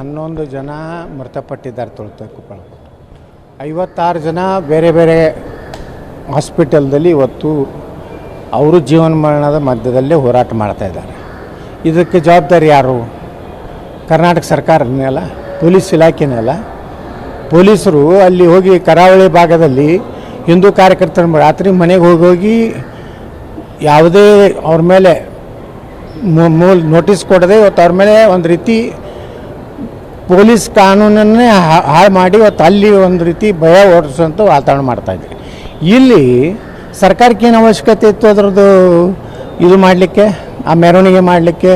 11 ಜನ ಮೃತಪಟ್ಟಿದ್ದಾರೆ ಕೊಪ್ಪಳ. 56 ಜನ ಬೇರೆ ಬೇರೆ ಹಾಸ್ಪಿಟಲ್ದಲ್ಲಿ ಇವತ್ತು ಅವರು ಜೀವನ ಮರಣದ ಮಧ್ಯದಲ್ಲೇ ಹೋರಾಟ ಮಾಡ್ತಾ ಇದ್ದಾರೆ. ಇದಕ್ಕೆ ಜವಾಬ್ದಾರಿ ಯಾರು? ಕರ್ನಾಟಕ ಸರ್ಕಾರನೇ ಅಲ್ಲ, ಪೊಲೀಸ್ ಇಲಾಖೆನೇ ಅಲ್ಲ. ಪೊಲೀಸರು ಅಲ್ಲಿ ಹೋಗಿ ಕರಾವಳಿ ಭಾಗದಲ್ಲಿ ಹಿಂದೂ ಕಾರ್ಯಕರ್ತರು ರಾತ್ರಿ ಮನೆಗೆ ಹೋಗಿ ಯಾವುದೇ ಅವ್ರ ಮೇಲೆ ನೋಟಿಸ್ ಕೊಡದೆ ಇವತ್ತು ಅವ್ರ ಮೇಲೆ ಒಂದು ರೀತಿ ಪೊಲೀಸ್ ಕಾನೂನನ್ನೇ ಹಾಳು ಮಾಡಿ ಇವತ್ತು ಅಲ್ಲಿ ಒಂದು ರೀತಿ ಭಯ ಓಡಿಸುವಂಥ ವಾತಾವರಣ ಮಾಡ್ತಾಯಿದ್ವಿ. ಇಲ್ಲಿ ಸರ್ಕಾರಕ್ಕೆ ಏನು ಅವಶ್ಯಕತೆ ಇತ್ತು ಅದರದ್ದು ಇದು ಮಾಡಲಿಕ್ಕೆ, ಆ ಮೆರವಣಿಗೆ ಮಾಡಲಿಕ್ಕೆ,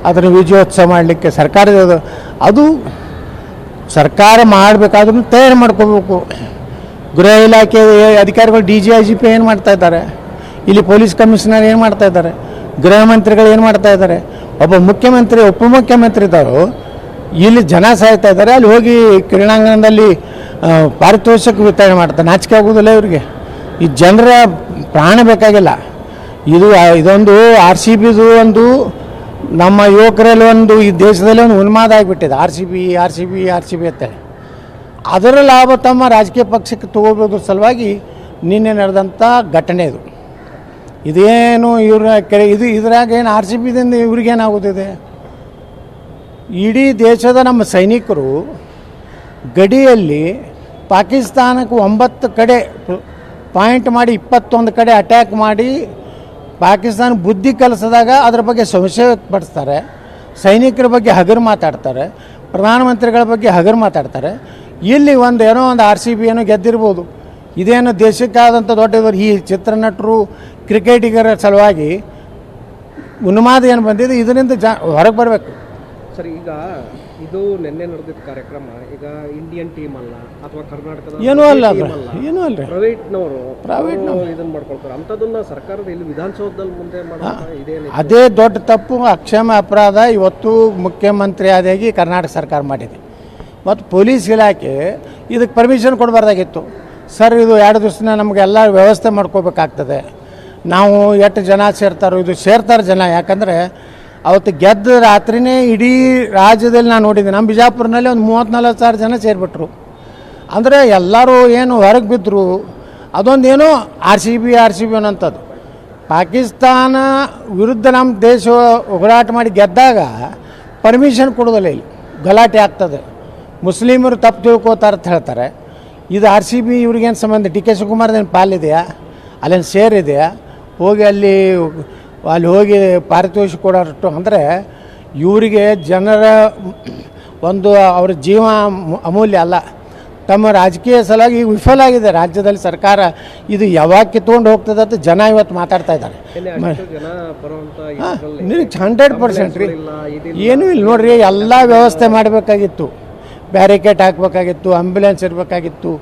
ಅದರ ವಿಜಯೋತ್ಸವ ಮಾಡಲಿಕ್ಕೆ ಸರ್ಕಾರದ ಅದು ಸರ್ಕಾರ ಮಾಡಬೇಕಾದ್ರೂ ತಯಾರಿ ಮಾಡ್ಕೋಬೇಕು. ಗೃಹ ಇಲಾಖೆ ಅಧಿಕಾರಿಗಳು DGIGP ಏನು ಮಾಡ್ತಾಯಿದ್ದಾರೆ, ಇಲ್ಲಿ ಪೊಲೀಸ್ ಕಮಿಷನರ್ ಏನು ಮಾಡ್ತಾಯಿದ್ದಾರೆ, ಗೃಹ ಮಂತ್ರಿಗಳು ಏನು ಮಾಡ್ತಾಯಿದ್ದಾರೆ, ಒಬ್ಬ ಮುಖ್ಯಮಂತ್ರಿ ಉಪಮುಖ್ಯಮಂತ್ರಿ ಇದ್ದವರು ಇಲ್ಲಿ ಜನ ಸಾಯ್ತಾ ಇದ್ದಾರೆ, ಅಲ್ಲಿ ಹೋಗಿ ಕ್ರೀಡಾಂಗಣದಲ್ಲಿ ಪಾರಿತೋಷಕ ವಿತರಣೆ ಮಾಡ್ತಾರೆ. ನಾಚಿಕೆ ಆಗೋದಿಲ್ಲ ಇವರಿಗೆ. ಈ ಜನರ ಪ್ರಾಣ ಬೇಕಾಗಿಲ್ಲ. ಇದೊಂದು RCBದು ಒಂದು ನಮ್ಮ ಯುವಕರಲ್ಲಿ ಒಂದು ಈ ದೇಶದಲ್ಲಿ ಒಂದು ಉನ್ಮಾದ ಆಗಿಬಿಟ್ಟಿದೆ. RCB ಅಂತೇಳಿ ಅದರ ಲಾಭ ತಮ್ಮ ರಾಜಕೀಯ ಪಕ್ಷಕ್ಕೆ ತಗೋಬೋದು ಸಲುವಾಗಿ ನಿನ್ನೆ ನಡೆದಂಥ ಘಟನೆ ಇದು. ಇದೇನು ಇದ್ರಾಗ ಏನು RCBದಿಂದ ಇವ್ರಿಗೇನಾಗೋದಿದೆ? ಇಡೀ ದೇಶದ ನಮ್ಮ ಸೈನಿಕರು ಗಡಿಯಲ್ಲಿ ಪಾಕಿಸ್ತಾನಕ್ಕೆ 9 ಕಡೆ ಪಾಯಿಂಟ್ ಮಾಡಿ 21 ಕಡೆ ಅಟ್ಯಾಕ್ ಮಾಡಿ ಪಾಕಿಸ್ತಾನ ಬುದ್ಧಿ ಕಲಿಸಿದಾಗ ಅದರ ಬಗ್ಗೆ ಸಂಶಯ ವ್ಯಕ್ತಪಡಿಸ್ತಾರೆ. ಸೈನಿಕರ ಬಗ್ಗೆ ಹಗರು ಮಾತಾಡ್ತಾರೆ, ಪ್ರಧಾನಮಂತ್ರಿಗಳ ಬಗ್ಗೆ ಹಗರು ಮಾತಾಡ್ತಾರೆ. ಇಲ್ಲಿ ಏನೋ ಒಂದು RCB ಏನೋ ಗೆದ್ದಿರ್ಬೋದು. ಇದೇನು ದೇಶಕ್ಕಾದಂಥ ದೊಡ್ಡ ಈ ಚಿತ್ರನಟರು ಕ್ರಿಕೆಟಿಗರ ಸಲುವಾಗಿ ಉನ್ಮಾದ ಏನು ಬಂದಿದೆ, ಇದರಿಂದ ಹೊರಗೆ ಬರಬೇಕು ಸರ್. ಈಗ ಇದು ನಿನ್ನೆ ನಡೆದಿದ್ದ ಕಾರ್ಯಕ್ರಮ ಈಗ ಇಂಡಿಯನ್ ಟೀಮ್ ಅಲ್ಲ ಅಥವಾ ಕರ್ನಾಟಕದ ಏನೂ ಅಲ್ಲ, ಏನೂ ಅಲ್ಲ, ಪ್ರೈವೇಟ್ ಇದನ್ನ ಮಾಡ್ಕೊಳ್ತಾರೆ. ಅಂಥದನ್ನ ಸರ್ಕಾರದ ಇಲ್ಲಿ ವಿಧಾನಸೌಧದಲ್ಲಿ ಮುಂದೆ ಮಾಡೋದು ಅದೇ ದೊಡ್ಡ ತಪ್ಪು, ಅಕ್ಷಮ ಅಪರಾಧ. ಇವತ್ತು ಮುಖ್ಯಮಂತ್ರಿ ಆದಾಗಿ ಕರ್ನಾಟಕ ಸರ್ಕಾರ ಮಾಡಿದೆ ಮತ್ತು ಪೊಲೀಸ್ ಇಲಾಖೆ ಇದಕ್ಕೆ ಪರ್ಮಿಷನ್ ಕೊಡಬಾರ್ದಾಗಿತ್ತು. ಸರ್, ಇದು 2 ದಿವಸನ ನಮಗೆಲ್ಲ ವ್ಯವಸ್ಥೆ ಮಾಡ್ಕೋಬೇಕಾಗ್ತದೆ. ನಾವು ಎಷ್ಟು ಜನ ಸೇರ್ತಾರೋ, ಇದು ಸೇರ್ತಾರೆ ಜನ. ಯಾಕಂದರೆ ಅವತ್ತು ಗೆದ್ದ ರಾತ್ರಿನೇ ಇಡೀ ರಾಜ್ಯದಲ್ಲಿ ನಾನು ನೋಡಿದ್ದೆ. ನಮ್ಮ ಬಿಜಾಪುರನಲ್ಲಿ ಒಂದು 34 ಸಾವಿರ ಜನ ಸೇರಿಬಿಟ್ರು. ಅಂದರೆ ಎಲ್ಲರೂ ಏನು ಹೊರಗೆ ಬಿದ್ದರು. ಅದೊಂದು ಏನೋ RCB ಅನ್ನೋಂಥದ್ದು. ಪಾಕಿಸ್ತಾನ ವಿರುದ್ಧ ನಮ್ಮ ದೇಶ ಹೋರಾಟ ಮಾಡಿ ಗೆದ್ದಾಗ ಪರ್ಮಿಷನ್ ಕೊಡೋದಿಲ್ಲ. ಇಲ್ಲಿ ಗಲಾಟೆ ಆಗ್ತದೆ, ಮುಸ್ಲಿಮರು ತಪ್ಪು ತಿಳ್ಕೋತಾರೆ ಅಂತ ಹೇಳ್ತಾರೆ. ಇದು RCB ಇವ್ರಿಗೇನು ಸಂಬಂಧ? DK ಶಿವಕುಮಾರ್ದೇನು ಪಾಲಿದೆಯಾ? ಅಲ್ಲೇನು ಸೇರಿದೆಯಾ? ಹೋಗಿ ಅಲ್ಲಿ ಹೋಗಿ ಪಾರಿತೋಷಿಕ ಕೊಡೋಷ್ಟು ಅಂದರೆ ಇವರಿಗೆ ಜನರ ಒಂದು ಅವ್ರ ಜೀವ ಅಮೂಲ್ಯ ಅಲ್ಲ. ತಮ್ಮ ರಾಜಕೀಯ ಸಲುವಾಗಿ ವಿಫಲ ಆಗಿದೆ ರಾಜ್ಯದಲ್ಲಿ ಸರ್ಕಾರ. ಇದು ಯಾವಾಗ ಕಿತ್ಕೊಂಡು ಹೋಗ್ತದೆ ಅಂತ ಜನ ಇವತ್ತು ಮಾತಾಡ್ತಾ ಇದ್ದಾರೆ. 100% ರೀ. ಏನೂ ಇಲ್ಲ ನೋಡ್ರಿ, ಎಲ್ಲ ವ್ಯವಸ್ಥೆ ಮಾಡಬೇಕಾಗಿತ್ತು. ಬ್ಯಾರಿಕೇಡ್ ಹಾಕಬೇಕಾಗಿತ್ತು, ಆಂಬ್ಯುಲೆನ್ಸ್ ಇರಬೇಕಾಗಿತ್ತು.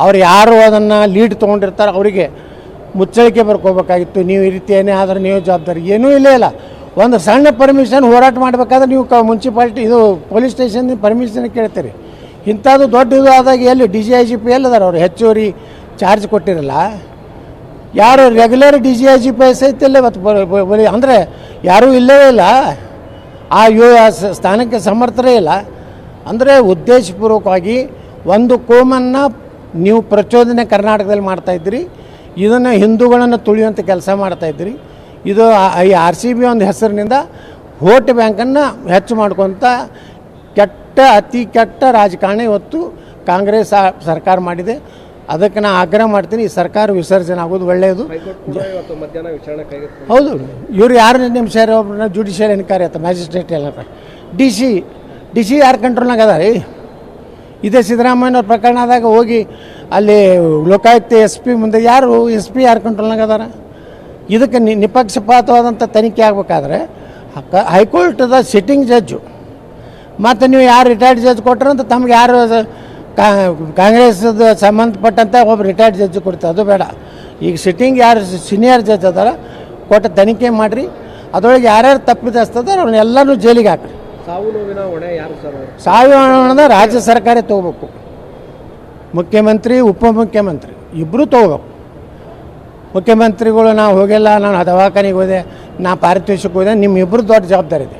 ಅವ್ರು ಯಾರು ಅದನ್ನು ಲೀಡ್ ತೊಗೊಂಡಿರ್ತಾರೆ ಅವರಿಗೆ ಮುಚ್ಚಳಿಕೆ ಬರ್ಕೋಬೇಕಾಗಿತ್ತು. ನೀವು ಈ ರೀತಿ ಏನೇ ಆದರೆ ನೀವು ಜವಾಬ್ದಾರಿ. ಏನೂ ಇಲ್ಲ. ಒಂದು ಸಣ್ಣ ಪರ್ಮಿಷನ್ ಹೋರಾಟ ಮಾಡಬೇಕಾದ್ರೆ ನೀವು ಮುನ್ಸಿಪಾಲ್ಟಿ ಇದು ಪೊಲೀಸ್ ಸ್ಟೇಷನ್ ಪರ್ಮಿಷನ್ ಕೇಳ್ತೀರಿ. ಇಂಥದ್ದು ದೊಡ್ಡ ಇದು ಆದಾಗ ಎಲ್ಲಿ DGIGP ಎಲ್ಲದಾರೆ? ಅವ್ರು ಹೆಚ್ಚುವರಿ ಚಾರ್ಜ್ ಕೊಟ್ಟಿರಲ್ಲ. ಯಾರು ರೆಗ್ಯುಲರ್ DGIGP ಸಹಿತಿಲ್ಲ ಇವತ್ತು ಅಂದರೆ ಯಾರೂ ಇಲ್ಲವೇ ಇಲ್ಲ. ಆ ಸ್ಥಾನಕ್ಕೆ ಸಮರ್ಥರೇ ಇಲ್ಲ. ಅಂದರೆ ಉದ್ದೇಶಪೂರ್ವಕವಾಗಿ ಒಂದು ಕೋಮನ್ನು ನೀವು ಪ್ರಚೋದನೆ ಕರ್ನಾಟಕದಲ್ಲಿ ಮಾಡ್ತಾಯಿದ್ರಿ. ಇದನ್ನು ಹಿಂದೂಗಳನ್ನು ತುಳಿಯುವಂಥ ಕೆಲಸ ಮಾಡ್ತಾಯಿದ್ರಿ. ಇದು ಈ RCB ಒಂದು ಹೆಸರಿನಿಂದ ವೋಟ್ ಬ್ಯಾಂಕನ್ನು ಹೆಚ್ಚು ಮಾಡ್ಕೊತ ಅತಿ ಕೆಟ್ಟ ರಾಜಕಾರಣ ಇವತ್ತು ಕಾಂಗ್ರೆಸ್ ಸರ್ಕಾರ ಮಾಡಿದೆ. ಅದಕ್ಕೆ ನಾನು ಆಗ್ರಹ ಮಾಡ್ತೀನಿ, ಈ ಸರ್ಕಾರ ವಿಸರ್ಜನೆ ಆಗೋದು ಒಳ್ಳೆಯದು. ಹೌದು, ಇವರು ಯಾರು ನೇಮಿಸ್ಯಾರ? ಒಬ್ಬರನ್ನ ಜುಡಿಷಿಯಲ್ ಎನ್ಕ್ವೈರಿ ಆಯ್ತು, ಮ್ಯಾಜಿಸ್ಟ್ರೇಟ್ ಎಲ್ಲ. ಡಿ ಸಿ ಯಾರು ಕಂಟ್ರೋಲ್ನಾಗ ಅದ ರೀ? ಇದೇ ಸಿದ್ದರಾಮಯ್ಯನವ್ರ ಪ್ರಕರಣ ಆದಾಗ ಹೋಗಿ ಅಲ್ಲಿ ಲೋಕಾಯುಕ್ತ SP ಮುಂದೆ ಯಾರು ಯಾರು ಕಂಟ್ರೋಲ್ನಾಗ ಅದಾರ? ಇದಕ್ಕೆ ನಿಪಕ್ಷಪಾತವಾದಂಥ ತನಿಖೆ ಆಗಬೇಕಾದ್ರೆ ಹೈಕೋರ್ಟದ ಸಿಟ್ಟಿಂಗ್ ಜಡ್ಜು ಮತ್ತು ನೀವು ಯಾರು ರಿಟೈರ್ಡ್ ಜಡ್ಜ್ ಕೊಟ್ಟರಂತ ತಮ್ಗೆ ಯಾರು ಕಾಂಗ್ರೆಸ್ದು ಸಂಬಂಧಪಟ್ಟಂಥ ಒಬ್ಬ ರಿಟೈರ್ಡ್ ಜಡ್ಜ್ ಕೊಡ್ತಾರೆ. ಅದು ಬೇಡ. ಈಗ ಸಿಟ್ಟಿಂಗ್ ಯಾರು ಸೀನಿಯರ್ ಜಡ್ಜ್ ಅದಾರ ಕೊಟ್ಟು ತನಿಖೆ ಮಾಡಿರಿ. ಅದರೊಳಗೆ ಯಾರ್ಯಾರು ತಪ್ಪಿದಸ್ತದಾರ ಅವ್ರನ್ನೆಲ್ಲರೂ ಜೈಲಿಗೆ ಹಾಕ್ರಿ. ಸಾವಿನ ಹೊಣೆ ರಾಜ್ಯ ಸರ್ಕಾರ ತೊಗೋಬೇಕು. ಮುಖ್ಯಮಂತ್ರಿ ಉಪಮುಖ್ಯಮಂತ್ರಿ ಇಬ್ಬರೂ ತೊಗೋಬೇಕು. ಮುಖ್ಯಮಂತ್ರಿಗಳು ನಾವು ಹೋಗಿಲ್ಲ, ನಾನು ದವಾಖಾನೆಗೆ ಹೋದೆ, ನಾ ಪಾರಿತೋಷಕ್ಕೆ ಹೋದೆ, ನಿಮ್ಮಿಬ್ಬರು ದೊಡ್ಡ ಜವಾಬ್ದಾರಿ ಇದೆ.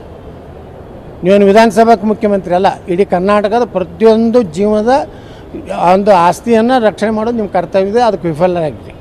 ನೀವೇನು ವಿಧಾನಸಭಾಕ್ಕೆ ಮುಖ್ಯಮಂತ್ರಿ ಅಲ್ಲ, ಇಡೀ ಕರ್ನಾಟಕದ ಪ್ರತಿಯೊಂದು ಜೀವನದ ಒಂದು ಆಸ್ತಿಯನ್ನು ರಕ್ಷಣೆ ಮಾಡೋದು ನಿಮ್ಮ ಕರ್ತವ್ಯ ಇದೆ, ಅದಕ್ಕೆ ವಿಫಲರಾಗಿದೆ.